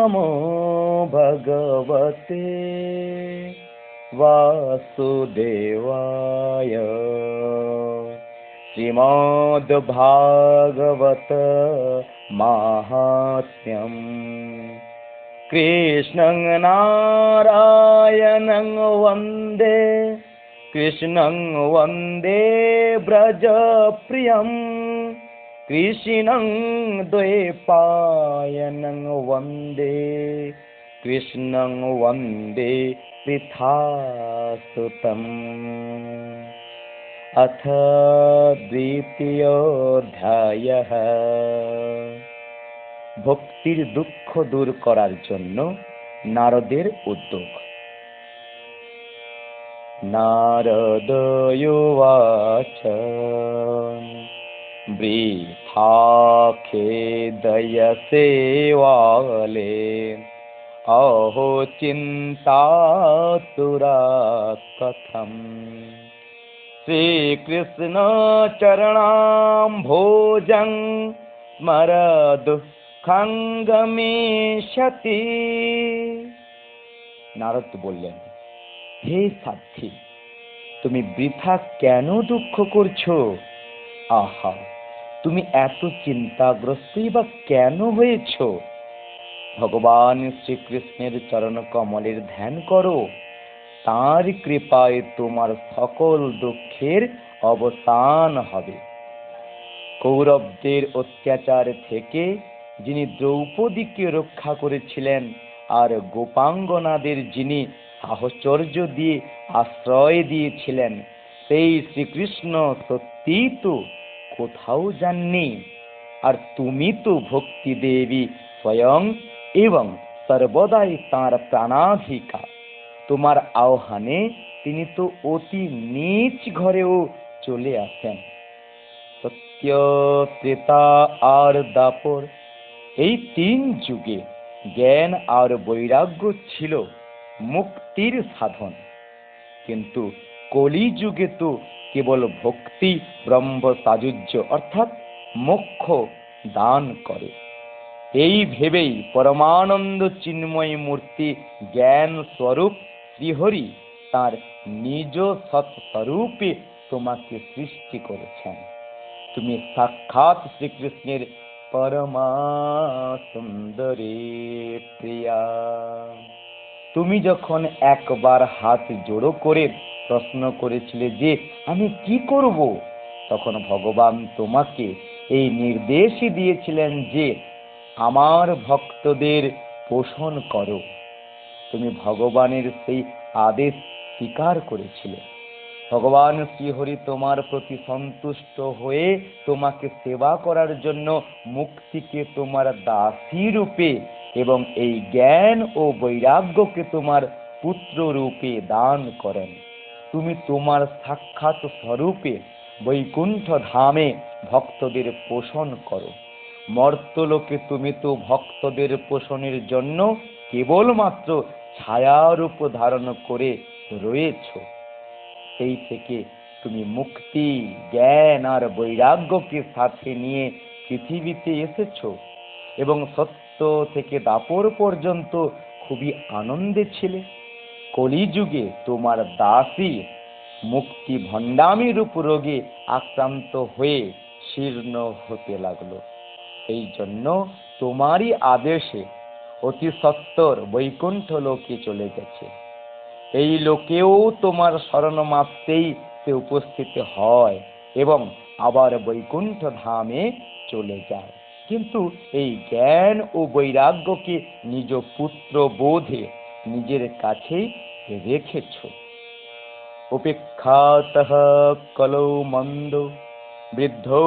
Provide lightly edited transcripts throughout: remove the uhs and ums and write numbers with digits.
नमो भगवते वासुदेवाय। श्रीमद्भागवत माहात्म्यम्। कृष्णं नारायणं वन्दे, कृष्णं वन्दे व्रजप्रियं, कृष्णं द्वैपायनं वन्दे, कृष्णं वन्दे पृथासुतम्। अथ द्वितीयोऽध्यायः। ভক্তির দুঃখ দূর করার জন্য নারদের উদ্যোগ। নারদ উবাচ বৃথা খেদয়সে ওয়ালে অহো চিন্তাতুরা কথম। শ্রীকৃষ্ণ চরণাম্ভোজং স্মরদু খাঙ্গমিষ্যতি। নারদ বললেন, হে সাধ্বী, তুমি বৃথা কেন দুঃখ করছো? আহা, তুমি এত চিন্তাগ্রস্তই বা কেন হয়েছ? ভগবান শ্রীকৃষ্ণের চরণ কমলের ধ্যান করো। তাঁর কৃপায় তোমার সকল দুঃখের অবসান হবে। কৌরবদের অত্যাচার থেকে যিনি দ্রৌপদীকে রক্ষা করেছিলেন আর গোপাঙ্গনাদের যিনি সাহচর্য দিয়ে আশ্রয় দিয়েছিলেন, সেই শ্রীকৃষ্ণ সত্যিই তো কোথাও যাননি। আর তুমি তো ভক্তি দেবী স্বয়ং এবং সর্বদাই তাঁর প্রাণাধিকা। তোমার আহ্বানে তিনি তো অতি নীচ ঘরেও চলে আসেন। সত্য, ত্রেতা আর দাপর, এই 3 যুগে জ্ঞান আর বৈরাগ্য ছিল মুক্তির সাধন, কিন্তু কলি যুগে তো কেবল ভক্তি ব্রহ্ম সাযুজ্য অর্থাৎ মোক্ষ দান করে। এই ভেবেই পরমানন্দ চিন্ময় মূর্তি জ্ঞান স্বরূপ শ্রীহরি তার নিজ সৎস্বরূপে তোমাকে সৃষ্টি করেছেন। তুমি সাক্ষাৎ শ্রীকৃষ্ণের পরমা সুন্দরী প্রিয়া। তুমি যখন একবার হাত জোড়ো করে প্রশ্ন করেছিলে যে আমি কি করব, তখন ভগবান তোমাকে এই নির্দেশই দিয়েছিলেন যে আমার ভক্তদের পোষণ করো। তুমি ভগবানের সেই আদেশ স্বীকার করেছিলে। ভগবান শ্রীহরি তোমার প্রতি সন্তুষ্ট হয়ে তোমাকে সেবা করার জন্য মুক্তিকে তোমার দাসী রূপে এবং এই জ্ঞান ও বৈরাগ্যকে তোমার পুত্র রূপে দান করেন। তুমি তোমার সাক্ষাৎ স্বরূপে বৈকুণ্ঠ ধামে ভক্তদের পোষণ করো। মর্তলোকে তুমি তো ভক্তদের পোষণের জন্য কেবলমাত্র ছায়ারূপ ধারণ করে রয়েছ। সেই থেকে তুমি মুক্তি, জ্ঞান আর বৈরাগ্যকে সাথে নিয়ে পৃথিবীতে এসেছো এবং সত্য থেকে দাপর পর্যন্ত খুবই আনন্দে ছিলে। কলিযুগে তোমার দাসী মুক্তি ভণ্ডামি রূপ রোগে আক্রান্ত হয়ে শীর্ণ হতে লাগলো। এই জন্য তোমারই আদেশে অতি সত্বর বৈকুণ্ঠ লোকে চলে গেছে। এই লোকেও তোমার শরণ মাত্রেই সে উপস্থিত হয় এবং আবার বৈকুণ্ঠ ধামে চলে যায়। কিন্তু এই জ্ঞান ও বৈরাগ্যকে নিজ পুত্র বোধে নিজের কাছেই রেখেছ। উপেক্ষাতঃ কলৌ মন্দ বৃদ্ধো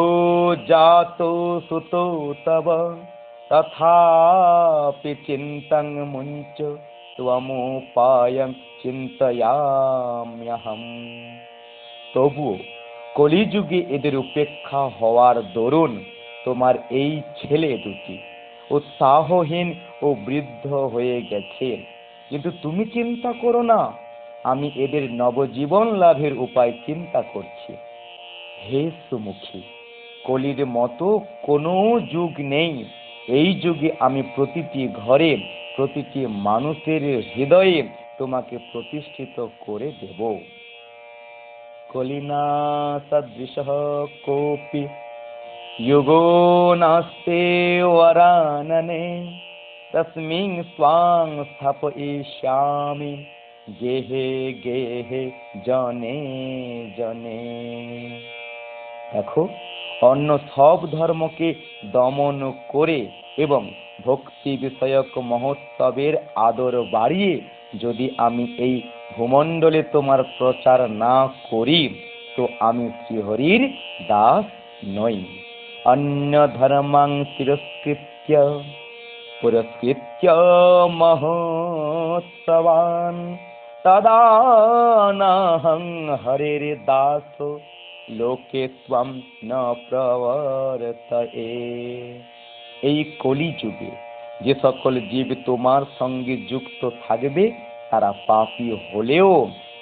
জাতো সুতো তব তথাপি চিন্তং মুঞ্চ ত্বমুপায়ং চিন্তয়াম্যহম। তবুও কলিযুগে এদের উপেক্ষা হওয়ার দরুন তোমার এই ছেলে দুটি উৎসাহহীন ও বৃদ্ধ হয়ে গেছে। কিন্তু তুমি চিন্তা করো না, আমি এদের নবজীবন লাভের উপায় চিন্তা করছি। হে সুমুখী, কলির মতো কোনো যুগ নেই। এই যুগে আমি প্রতিটি ঘরে প্রতিটি মানুষের হৃদয়ে তোমাকে প্রতিষ্ঠিত করে দেব। কলিনা সদৃশঃ কোপি যুগো নাস্তে ওয়ারাননে তস্মিং স্বাং স্থাপয়িষ্যামি গেহে গেহে জনে জনে। দেখো, অন্য সব ধর্মকে দমন করে এবং ভক্তি বিষয়ক মহোৎসবের আদর বাড়িয়ে যদি আমি এই ভূমণ্ডলে তোমার প্রচার না করি, তো আমি শ্রীহরির দাস নই। অন্য ধর্মাং তিরস্কৃত্য পুরস্কৃত্য মহোৎসবান তদা নাহং হরের দাস লোকে ত্বম ন প্রবর্তয়ে। এই কলিযুগে যে সকল জীব তোমার সঙ্গে যুক্ত থাকবে তারা পাপী হলেও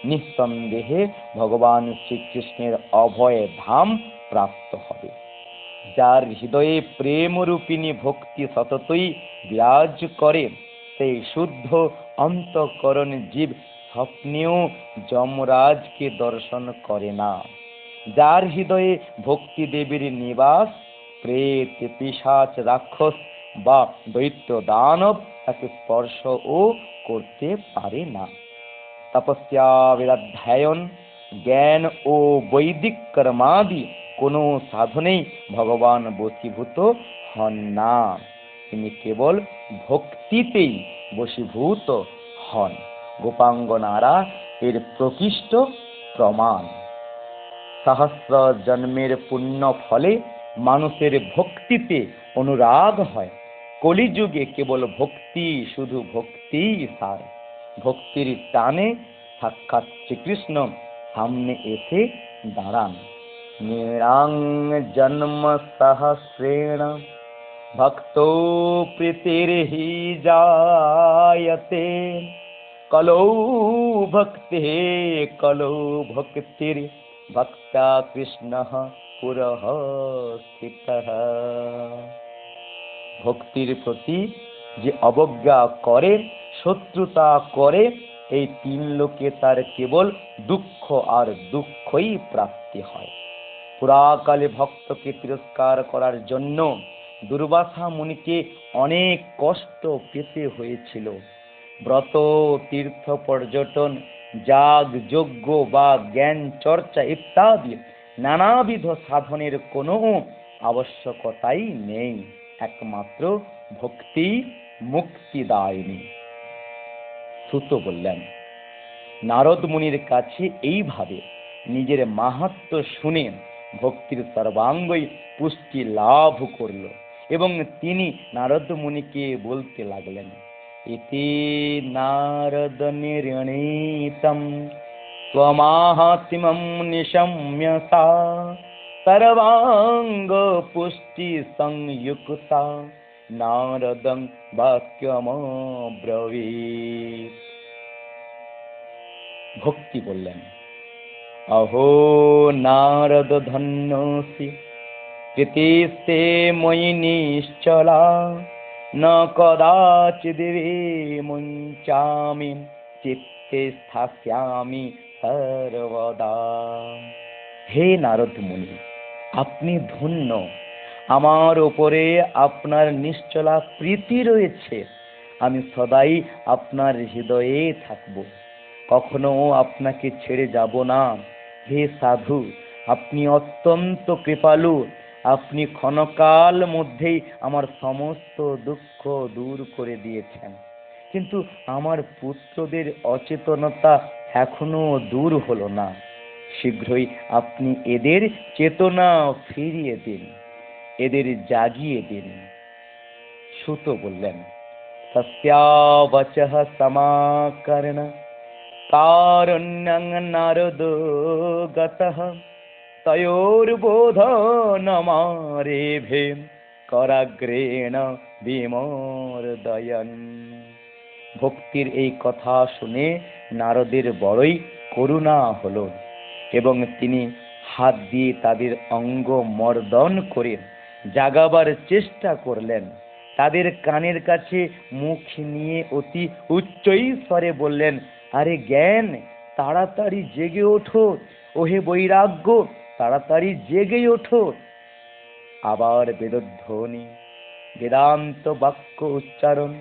নিঃসন্দেহে ভগবান শ্রীকৃষ্ণের অভয় ধাম প্রাপ্ত হবে। যার হৃদয়ে প্রেমরূপিণী ভক্তি সততই বিরাজ করে, সেই শুদ্ধ অন্তঃকরণ জীব স্বপ্নেও যমরাজকে দর্শন করে না। যার হৃদয়ে ভক্তি দেবীর নিবাস, প্রেত পিশাচ রাক্ষস বা দৈত্য দানব তাকে স্পর্শও করতে পারে না। তপস্যা, বেদাধ্যায়ন, জ্ঞান ও বৈদিক কর্মাদি কোনো সাধনেই ভগবান বশীভূত হন না। তিনি কেবল ভক্তিতেই বশীভূত হন। গোপাঙ্গনারা এর প্রকৃষ্ট প্রমাণ। সহস্র জন্মের পুণ্য ফলে মানুষের ভক্তিতে অনুরাগ হয়। কলিযুগে কেবল ভক্তি, শুধু ভক্তি সার। ভক্তির টানে সাক্ষাৎ শ্রীকৃষ্ণ সামনে এসে দাঁড়ান। নৃণাং জন্ম সহস্রেণ ভক্তো প্রীতির্হি জায়তে কলৌ ভক্তি কলৌ ভক্তির ভক্তা কৃষ্ণঃ পুরঃ স্থিতঃ। ভক্তির প্রতি যে অবজ্ঞা করে, শত্রুতা করে, এই তিন লোকে তার কেবল দুঃখ আর দুঃখই প্রাপ্তি হয়। পুরাকালে ভক্তকে তিরস্কার করার জন্য দুর্বাসা মুনিকে অনেক কষ্ট পেতে হয়েছিল। ব্রত, তীর্থ, পর্যটন, যাগ, যজ্ঞ বা জ্ঞান চর্চা ইত্যাদি নানাবিধ সাধনের কোনো আবশ্যকতাই নেই। একমাত্র ভক্তি মুক্তিদায়িনী। সুত বললেন, নারদ মুনির কাছে এইভাবে নিজের মাহাত্ম্য শুনে ভক্তির সর্বাঙ্গই পুষ্টি লাভ করল এবং তিনি নারদ মুনিকে বলতে লাগলেন, ইতি নারদ নির্ণীতম ত্বমাহাত্ম্যম নিশম্য সা সর্বাঙ্গ পুষ্টি সংযুক্তা নারদং বাক্যমব্রবীৎ। ভক্তি বললেন, অহো নারদ ধন্যসি প্রীতিস্তে ময়ি নিশ্চলা ন কদাচিদিবে মুঞ্চামি চিত্তে স্থাস্যামি সর্বদা। হে নারদ মুনি, আপনি ধন্য। আমার উপরে আপনার নিশ্চলা প্রীতি রয়েছে। আমি সদাই আপনার হৃদয়ে থাকব, কখনো আপনাকে ছেড়ে যাব না। হে সাধু, আপনি অত্যন্ত কৃপালু। আপনি ক্ষণকাল মধ্যেই আমার সমস্ত দুঃখ দূর করে দিয়েছেন, কিন্তু আমার পুত্রদের অচেতনতা এখনো দূর হলো না। শীঘ্রই আপনি এদের চেতনা ফিরিয়ে দিন, এদের জাগিয়ে দিন। সুত বললেন, তস্যাবচঃ সমাকর্ণ কারণ্যং নারদো গতঃ তয়োর্বোধনমারেভে করাগ্রেণ বিমর্দয়ন। ভক্তির এই কথা শুনে নারদের বড়ই করুণা হলো এবং তিনি হাত দিয়ে তাদের অঙ্গ মর্দন করে জাগাবার চেষ্টা করলেন। তাদের কানের কাছে মুখ নিয়ে অতি উচ্চই স্বরে বললেন, আরে জ্ঞান, তাড়াতাড়ি জেগে ওঠো, ওহে বৈরাগ্য, তাড়াতাড়ি জেগে ওঠো। আবার বেদধ্বনি, বেদান্ত বাক্য উচ্চারণ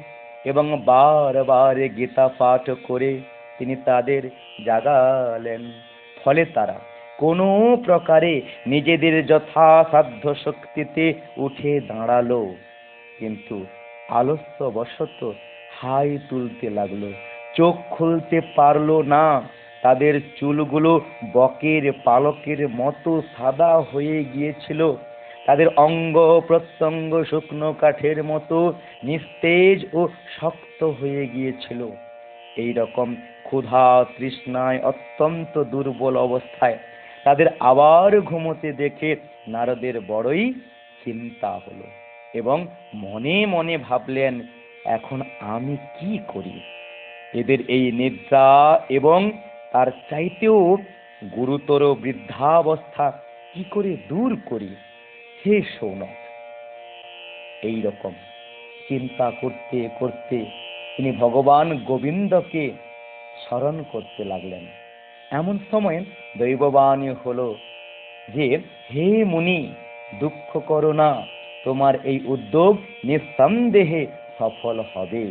এবং বারবার গীতা পাঠ করে তিনি তাদের জাগালেন। ফলে তারা কোনো প্রকারে নিজেদের যথাসাধ্য শক্তিতে উঠে দাঁড়ালো, কিন্তু আলস্যবশত হাই তুলতে লাগলো, চোখ খুলতে পারলো না। তাদের চুলগুলো বকের পালকের মতো সাদা হয়ে গিয়েছিল, তাদের অঙ্গ প্রত্যঙ্গ শুকনো কাঠের মতো নিস্তেজ ও শক্ত হয়ে গিয়েছিল। এই রকম ক্ষুধা তৃষ্ণায় অত্যন্ত দুর্বল অবস্থায় তাদের আবার ঘুমোতে দেখে নারদের বড়ই চিন্তা হলো এবং মনে মনে ভাবলেন, এখন আমি কি করি? এদের এই নিদ্রা এবং তার চাইতেও গুরুতর বৃদ্ধাবস্থা কি করে দূর করি? হে সৌনক! এই রকম চিন্তা করতে করতে তিনি ভগবান গোবিন্দকে স্মরণ করতে লাগলেন। এমন সময় দৈববাণী হলো যে, হে মুনি, দুঃখ করো না, তোমার এই উদ্যোগ নিঃসন্দেহে সফল হবে।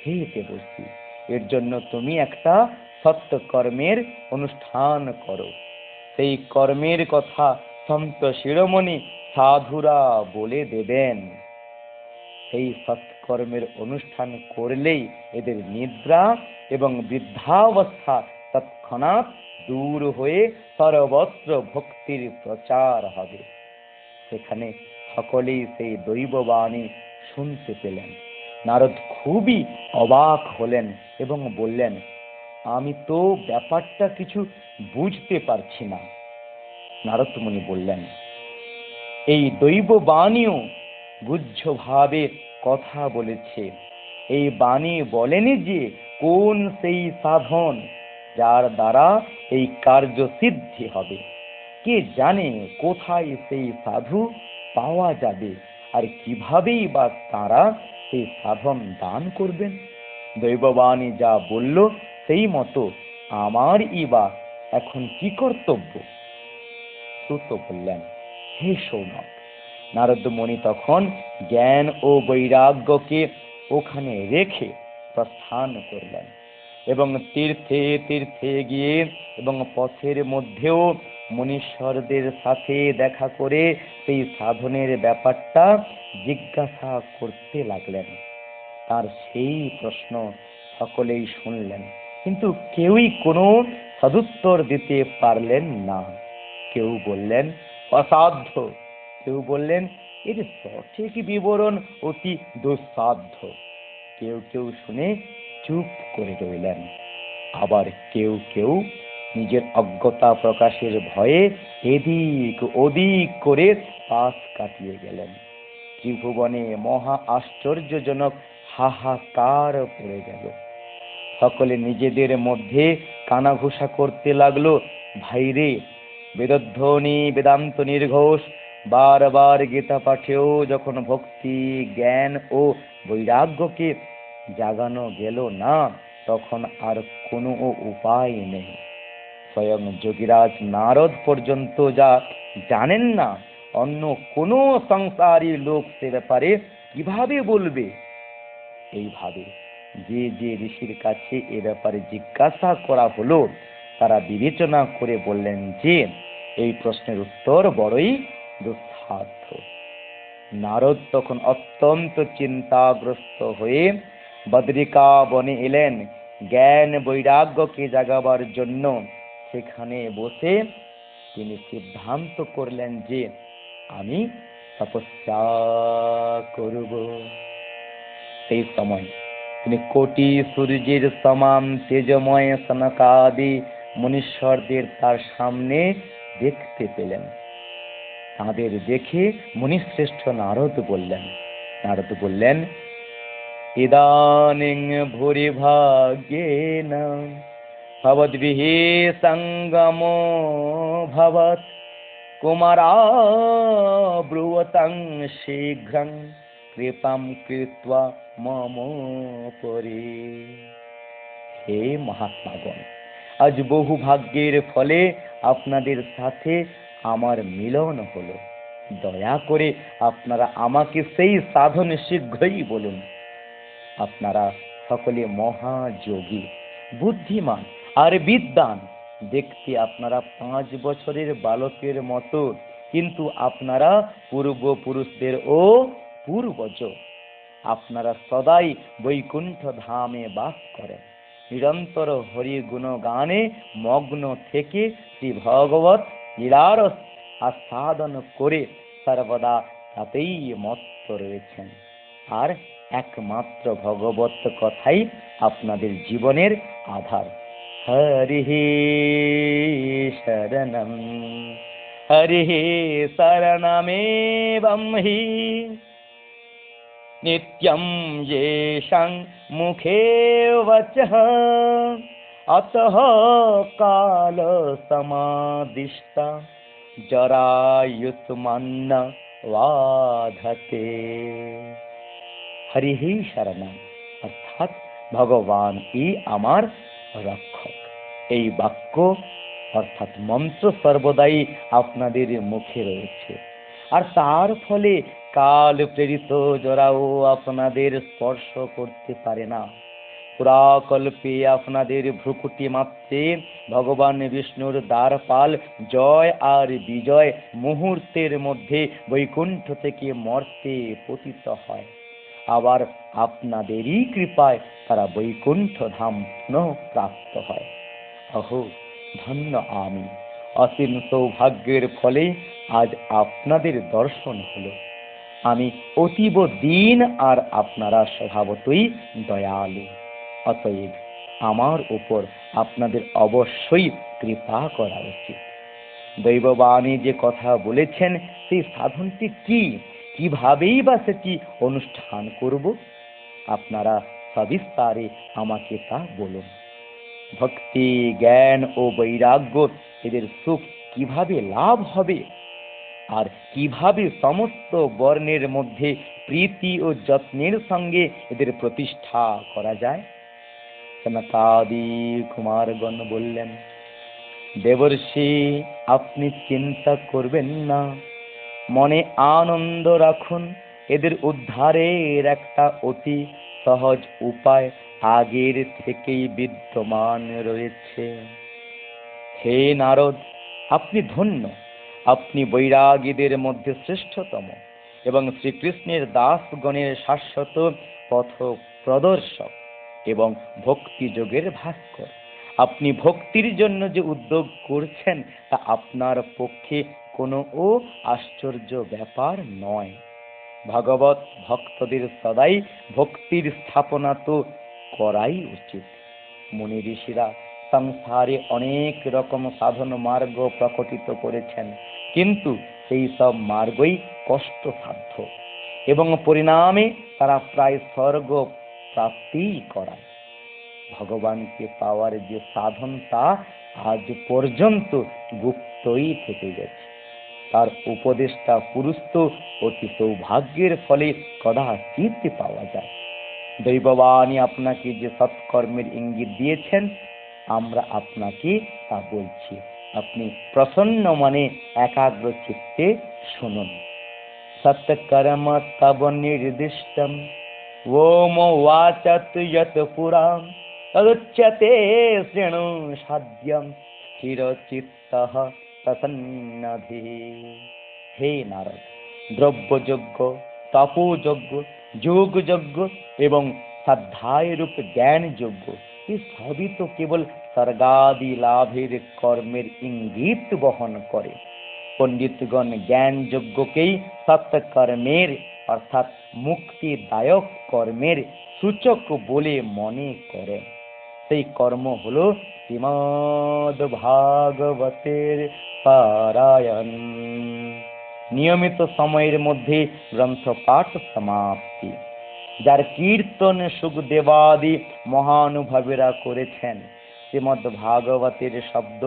হে দেবশ্রী, এর জন্য তুমি একটা সত্য কর্মের অনুষ্ঠান করো। সেই কর্মের কথা সন্ত শিরোমণি সাধুরা বলে দেবেন। সেই সৎকর্মের অনুষ্ঠান করলেই এদের নিদ্রা এবং বৃদ্ধাবস্থা তৎক্ষণাৎ দূর হয়ে সর্বত্র ভক্তির প্রচার হবে। সেখানে সকলেই সেই দৈববাণী শুনতে পেলেন। নারদ খুবই অবাক হলেন এবং বললেন, আমি তো ব্যাপারটা কিছু বুঝতে পারছি না। নারদ মুনি বললেন, এই দৈববাণীও গুহ্যভাবে কথা বলেছে। এই বাণী বলেনি যে কোন সেই সাধন যার দ্বারা এই কার্য সিদ্ধি হবে। কে জানে কোথায় সেই সাধু পাওয়া যাবে, আর কিভাবেই বা তারা সেই সাধন দান করবেন? দৈববাণী যা বলল সেই মতো আমার ইবা এখন কি কর্তব্য? সুত বললেন, হে সৌনক! নারদ মুনি তখন জ্ঞান ও বৈরাগ্যকে ওখানে রেখে প্রস্থান করলেন এবং তীর্থে তীর্থে গিয়ে এবং পথের মধ্যেও মুনীশ্বরদের সাথে দেখা করে সেই সাধনের ব্যাপারটা জিজ্ঞাসা করতে লাগলেন। তার সেই প্রশ্ন সকলেই শুনলেন, কিন্তু কেউই কোনো সদুত্তর দিতে পারলেন না। কেউ বললেন অসাধ্য, কেউ বললেন এর সঠিক বিবরণ অতি দুঃসাধ্য। কেউ কেউ শুনে চুপ করে রইলেন, আবার কেউ কেউ নিজের অজ্ঞতা প্রকাশের ভয়ে এদিক ওদিক করে পাশ কাটিয়ে গেলেন। ত্রিভুবনে মহা আশ্চর্যজনক হাহাকার পড়ে গেল। সকলে নিজেদের মধ্যে কানাঘুষা করতে লাগলো, ভাইরে, বেদধ্বনি বেদান্ত নির্ঘোষ বারবার গীতা পাঠেও যখন ভক্তি জ্ঞান ও বৈরাগ্যকে জাগানো গেল না, তখন আর কোনো উপায় নেই। স্বয়ং যোগীরাজ নারদ পর্যন্ত যা জানেন না, অন্য কোনো সংসারী লোক সে ব্যাপারে কিভাবে বলবে? এইভাবে যে যে ঋষির কাছে এ ব্যাপারে জিজ্ঞাসা করা হলো, তারা বিবেচনা করে বললেন যে এই প্রশ্নের উত্তর বড়ই দুঃসাধ্য। নারদ তখন অত্যন্ত চিন্তাগ্রস্ত হয়ে বদ্রিকা বনে এলেন জ্ঞান বৈরাগ্যকে জাগাবার জন্য। সেখানে বসে তিনি সিদ্ধান্ত করলেন যে আমি তপস্যা করব। সেই সময় তিনি কোটি সূর্যের সমান তেজময় সনকাদি মুনীশ্বরদের তার সামনে দেখতে পেলেন। তাদের দেখে মুনিশ্রেষ্ঠ নারদ বললেন, ইদানিং ভূরি ভাগ্যেন ভবদ্ভিঃ সঙ্গমো ভবৎ কুমারা ব্রুবতং শীঘ্রং কৃপাম কৃত্বা মম পরে। হে মহাত্মাগণ, আজ বহু ভাগ্যের ফলে আপনাদের সাথে আমার মিলন হলো। দয়া করে আপনারা আমাকে সেই সাধন শীঘ্রই বলুন। আপনারা সকলে মহাযোগী, বুদ্ধিমান আর বিদ্বান। দেখতে আপনারা 5 বছরের বালকের মতো, কিন্তু আপনারা পূর্বপুরুষদের ও পূর্বজ। আপনারা সদাই বৈকুণ্ঠ ধামে বাস করেন। নিরন্তর হরি গুণ গানে মগ্ন থেকে শ্রী ভগবত লীলার আস্বাদন করে সর্বদা তাতেই মত্ত রয়েছেন। আর একমাত্র ভগবত কথাই আপনাদের জীবনের আধার। হরি শরণম, হরি শরণমেবং হি নিত্যং येषां মুখে বচঃ অতঃ কাল সমাদিষ্টা জরায়ুষ্মান্ন বাধতে। হরি শরণম অর্থাৎ ভগবান ই আমার রক্ষক। এই বাক্য অর্থাৎ মন্ত্র সর্বদাই আপনাদের মুখে রয়েছে, আর তার ফলে কাল প্রেরিত জরাও আপনাদের স্পর্শ করতে পারে না। পুরাকল্পে আপনাদের ভ্রুকুটি মাত্রে ভগবান বিষ্ণুর দ্বারপাল জয় আর বিজয় মুহূর্তের মধ্যে বৈকুণ্ঠ থেকে মর্তে পতিত হয়। আবার আপনাদেরই কৃপায় তারা বৈকুণ্ঠ ধাম পুনঃ প্রাপ্ত হয়। অহো ধন্য আমি, অসীম সৌভাগ্যের ফলে আজ আপনাদের দর্শন হলো। আমি অতীব দীন আর আপনারা স্বভাবতই দয়ালু। অতএব আমার উপর আপনাদের অবশ্যই কৃপা করা উচিত। দৈববাণী যে কথা বলেছেন সেই সাধনটি কি, কিভাবেই বা সেটি অনুষ্ঠান করব? আপনারা সবিস্তারে আমাকে তা বলুন। ভক্তি, জ্ঞান ও বৈরাগ্য এদের সুখ কিভাবে লাভ হবে, আর কিভাবে সমস্ত বর্ণের মধ্যে প্রীতি ও যত্নের সঙ্গে এদের প্রতিষ্ঠা করা যায়? সনকাদি কুমারগণ বললেন, দেবর্ষি আপনি চিন্তা করবেন না, মনে আনন্দ রাখুন। এদের উদ্ধারের একটা অতি সহজ উপায় আগের থেকেই বিদ্যমান রয়েছে। হে নারদ, আপনি ধন্য। আপনি বৈরাগীদের মধ্যে শ্রেষ্ঠতম এবং শ্রীকৃষ্ণের দাসগণের শাশ্বত পথ প্রদর্শক এবং ভক্তি যোগের ভাস্কর। আপনি ভক্তির জন্য যে উদ্যোগ করছেন তা আপনার পক্ষে কোনো আশ্চর্য ব্যাপার নয়। ভগবত ভক্তদের সদাই ভক্তির স্থাপনা তো করাই উচিত। মুনি ঋষিরা সংসারে অনেক রকম সাধন মার্গ প্রকটিত করেছেন, কিন্তু সেই সব মার্গই কষ্টসাধ্য এবং পরিণামে তারা প্রায় স্বর্গ প্রাপ্তি করায়। ভগবানকে পাওয়ার যে সাধন তা আজ পর্যন্ত গুপ্তই থেকে গেছে। তার উপদেষ্টা পুরুষ তো অতি সৌভাগ্যের ফলে কদাচিৎ পাওয়া যায়। দৈববাণী আপনাকে যে সৎকর্মের ইঙ্গিত দিয়েছেন, আমরা আপনাকে তা বলছি। আপনি প্রসন্ন মনে একাগ্র চিত্তে শুনুন। সৎকর্ম তব নির্দিষ্টম ওম ওয়াচত যত পুরাম তদুচ্যতে শৃণু সাধ্যম স্থির চিত্তঃ প্রসন্নভিঃ। হে নারদ, দ্রব্যযজ্ঞ, তপোযজ্ঞ, যোগযজ্ঞ এবং সাধ্যায় রূপ জ্ঞান যজ্ঞ এই সবই তো কেবল স্বর্গাদি লাভের কর্মের ইঙ্গিত বহন করে। পণ্ডিতগণ জ্ঞান যজ্ঞকেই সৎকর্মের অর্থাৎ মুক্তিদায়ক কর্মের সূচক বলে মনে করেন। সেই কর্ম হলো শ্রীমদ্ ভাগবতের পারায়ণ, নিয়মিত সময়ের মধ্যে গ্রন্থ পাঠ সমাপ্তি, যার কীর্তন সুখদেবাদি মহানুভাবেরা করেছেন। শ্রীমদ্ ভাগবতের শব্দ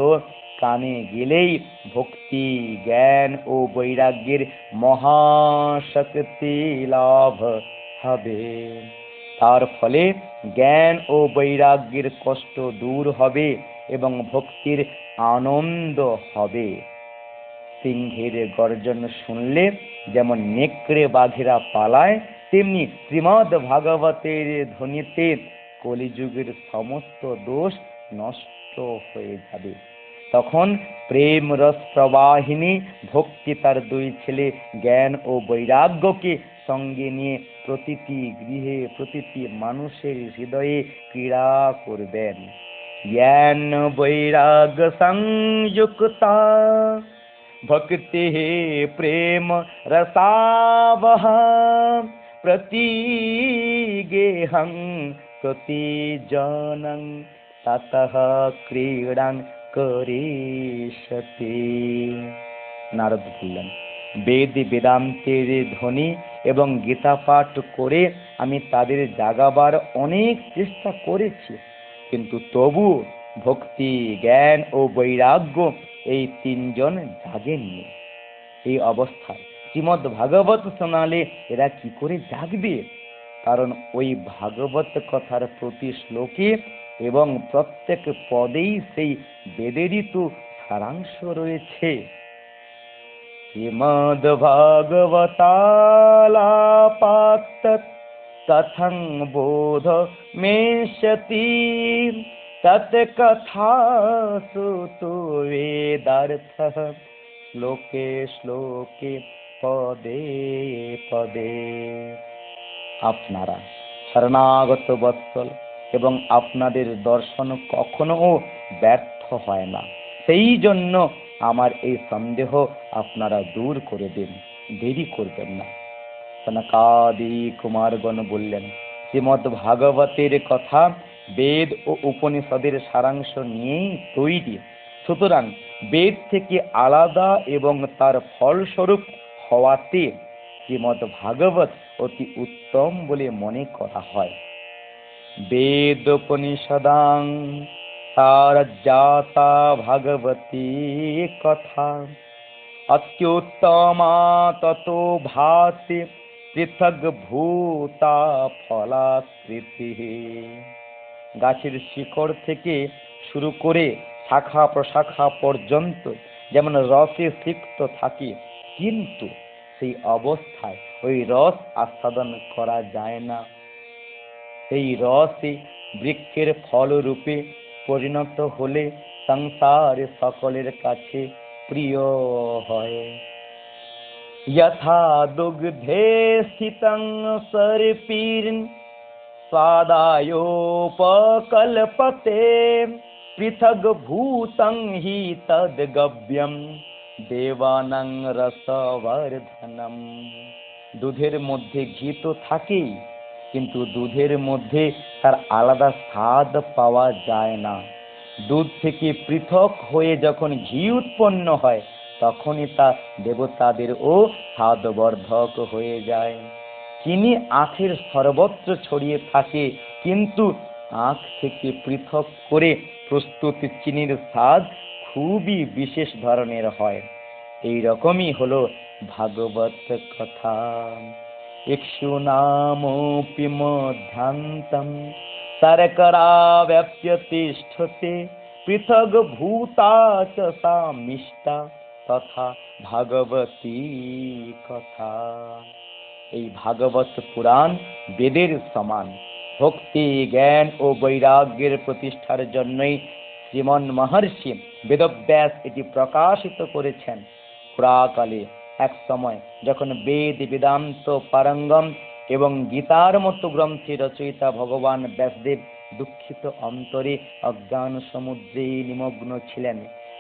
কানে গেলেই ভক্তি, জ্ঞান ও বৈরাগ্যের মহাশক্তি লাভ হবে। তার ফলে জ্ঞান ও বৈরাগ্যের কষ্ট দূর হবে এবং ভক্তির আনন্দ হবে। সিংহের গর্জন শুনলে যেমন নেকড়ে বাঘেরা পালায়, তেমনি শ্রীমদ্ ভাগবতের ধ্বনিতে কলিযুগের সমস্ত দোষ নষ্ট হয়ে যাবে। তখন প্রেম রস প্রবাহিনী ভক্তি তার দুই ছেলে জ্ঞান ও বৈরাগ্যকে সঙ্গে নিয়ে প্রতিটি গৃহে, প্রতিটি মানুষের হৃদয়ে ক্রীড়া করবেন। জ্ঞান বৈরাগ্য সংযুক্তা ভক্তি প্রেম রসাবহ প্রতিগেহং প্রতিজনং ততঃ ক্রীড়াং করিষ্যতি। নারদ বললেন, বেদ বেদান্তের ধ্বনি এবং গীতা পাঠ করে আমি তাদের জাগাবার অনেক চেষ্টা করেছি, কিন্তু তবু ভক্তি, জ্ঞান ও বৈরাগ্য এই তিনজন জাগেননি। এই অবস্থায় শ্রীমদ্ ভাগবত শোনালে এরা কি করে জাগবে? কারণ ওই ভাগবত কথার প্রতি শ্লোকে এবং প্রত্যেক পদেই সেই বেদেরই তো সারাংশ রয়েছে। শ্রীমদ্ ভাগবতালাপাত কথং বোধ মেষ্যতি তৎ কথাসু তু বেদার্থঃ শ্লোকে শ্লোকে পদে পদে। আপনারা শরণাগত বৎসল এবং আপনাদের দর্শন কখনো ব্যর্থ হয় না। সেই জন্য আমার এই সন্দেহ আপনারা দূর করে দিন, দেরি করবেন না। সনকাদি কুমারগণ বললেন, শ্রীমদ্ ভাগবতের কথা বেদ ও উপনিষদের সারাংশ নিয়েই তৈরি। সুতরাং বেদ থেকে আলাদা এবং তার ফলস্বরূপ হওয়াতে শ্রীমদ্ ভাগবত অতি উত্তম বলে মনে করা হয়। বেদ উপনিষদাং সারজাতা ভাগবতী কথা অত্যুত্তমা ততো ভাতি পৃথক ভূতা ফলাকৃতি। গাছের শিকড় থেকে শুরু করে শাখা প্রশাখা পর্যন্ত যেমন রসে সিক্ত থাকে, কিন্তু সেই অবস্থায় ওই রস আস্বাদন করা যায় না। সেই রসে বৃক্ষের ফলরূপে পরিণত হলে সংসারে সকলের কাছে প্রিয় হয়। যথা দুগ্ধে স্থিতং সর্পির স্বাদায়োপকল্পতে পৃথগ ভূতং হি তদ্গব্যম দেবানাং রসবর্ধনম। দুধের মধ্যে ঘি তো থাকেই, কিন্তু দুধের মধ্যে তার আলাদা স্বাদ পাওয়া যায় না। দুধ থেকে পৃথক হয়ে যখন ঘি উৎপন্ন হয়, তখনই তা দেবতাদেরও স্বাদবর্ধক হয়ে যায়। চিনি আখের সর্বত্র ছড়িয়ে থাকে, কিন্তু আখ থেকে পৃথক করে প্রস্তুত চিনির স্বাদ খুবই বিশেষ ধরনের হয়। এই রকমই হলো ভাগবত কথা। ইক্ষু নামোপি মধ্যান্তম শর্করা ব্যাপ্য তিষ্ঠতে পৃথগ ভূতা চ সা মিষ্টা তথা ভাগবতী কথা। এই ভাগবত পুরাণ বেদের সমান। ভক্তি, জ্ঞান ও বৈরাগ্যের প্রতিষ্ঠার জন্যই শ্রীমন মহর্ষি বেদব্যাস এটি প্রকাশিত করেছেন। পুরাকালে এক সময় যখন বেদ, বেদান্ত, পারঙ্গম এবং গীতার মতো গ্রন্থের রচয়িতা ভগবান ব্যাসদেব দুঃখিত অন্তরে অজ্ঞান সমুদ্রে নিমগ্ন ছিলেন,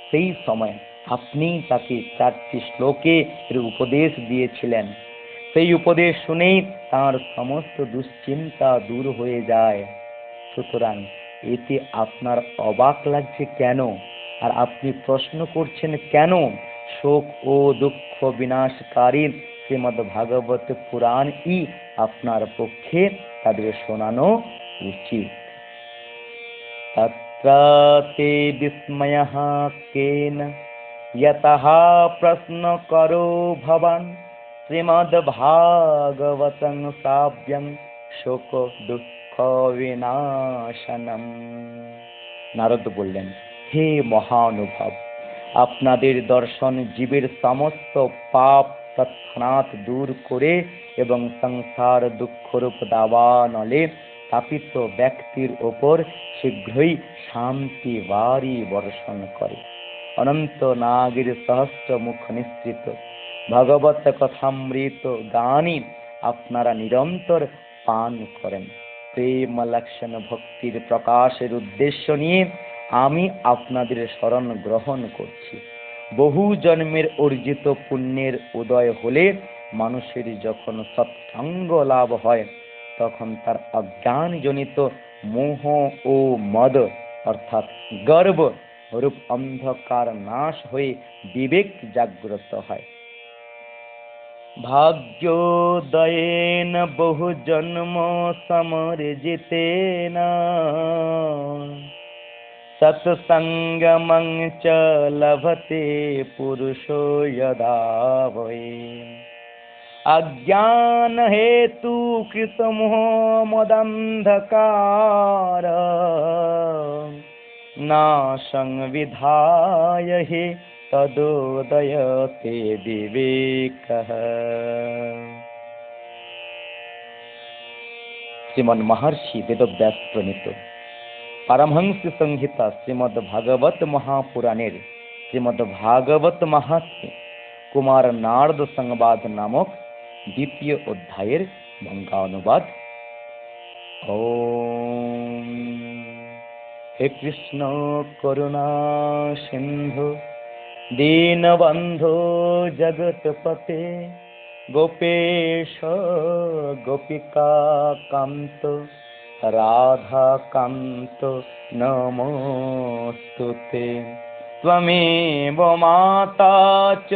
সেই সময় আপনি তাকে 4টি শ্লোকে এর উপদেশ দিয়েছিলেন। সেই উপদেশ শুনেই তাঁর সমস্ত দুশ্চিন্তা দূর হয়ে যায়। সুতরাং এতে আপনার অবাক লাগছে কেন? আর আপনি প্রশ্ন করছেন কেন? শোক ও দুঃখ বিনাশকারী শ্রীমদ্ ভাগবত পুরাণই আপনার পক্ষে তাদের শোনানো উচিত। त्रते विस्मयः केन यतः प्रश्न करो भवान् श्रीमद्भागवतं श्राव्यं শোক দুঃখ বিনাশনম। নারদ বললেন, হে মহানুভব, আপনাদের দর্শন জীবের সমস্ত পাপ তৎক্ষণাৎ দূর করে এবং সংসার দুঃখরূপ দাবানলে তাপিত ব্যক্তির ওপর শীঘ্রই শান্তি বাড়ি বর্ষণ করে। অনন্ত নাগের সহস্র মুখ নিঃসৃত ভগবত কথামৃত গানি আপনারা নিরন্তর পান করেন। প্রেম লক্ষণ ভক্তির প্রকাশের উদ্দেশ্য নিয়ে আমি আপনাদের শরণ গ্রহণ করছি। বহু জন্মের অর্জিত পুণ্যের উদয় হলে মানুষের যখন সৎসঙ্গ লাভ হয়, তখন তার অজ্ঞানজনিত মোহ ও মদ অর্থাৎ গর্ব রূপ অন্ধকার নাশ হয়ে বিবেক জাগ্রত হয়। ভাগ্যোদয়েন বহু জন্ম সমর্জিতেন সৎসঙ্গমং চ লভতে পুরুষো যদা বৈ অজ্ঞান হেতু কৃত মোহ মদন্ধকার নাশং বিধায় হি তদোদয়তে বিবেকঃ। শ্রীমন মহর্ষি বেদব্যাস প্রণীত পারমহংস সংহিতা শ্রীমদ্ ভাগবত মহাপুরাণের শ্রীমদ্ ভাগবত মাহাত্ম্যে কুমার নারদ সংবাদ নামক দ্বিতীয় অধ্যায়ের বঙ্গানুবাদ। ওম হে কৃষ্ণ করুণা সিন্ধু দীনবন্ধো জগৎপতে গোপেশ গোপিকা কান্ত রাধা কান্ত নমোস্তুতে। ত্বমেব মাতা চ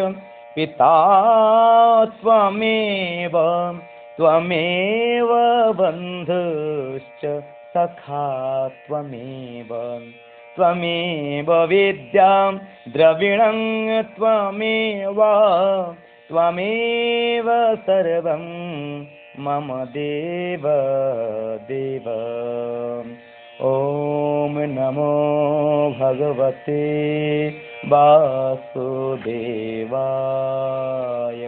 পিতা ত্বমেব বন্ধুশ্চ সখা ত্বমেব বিদ্যা দ্রবিণং ত্বমেব সর্বং মম দেব দেব। ওম নমো ভগবতে বাসুদেবায়।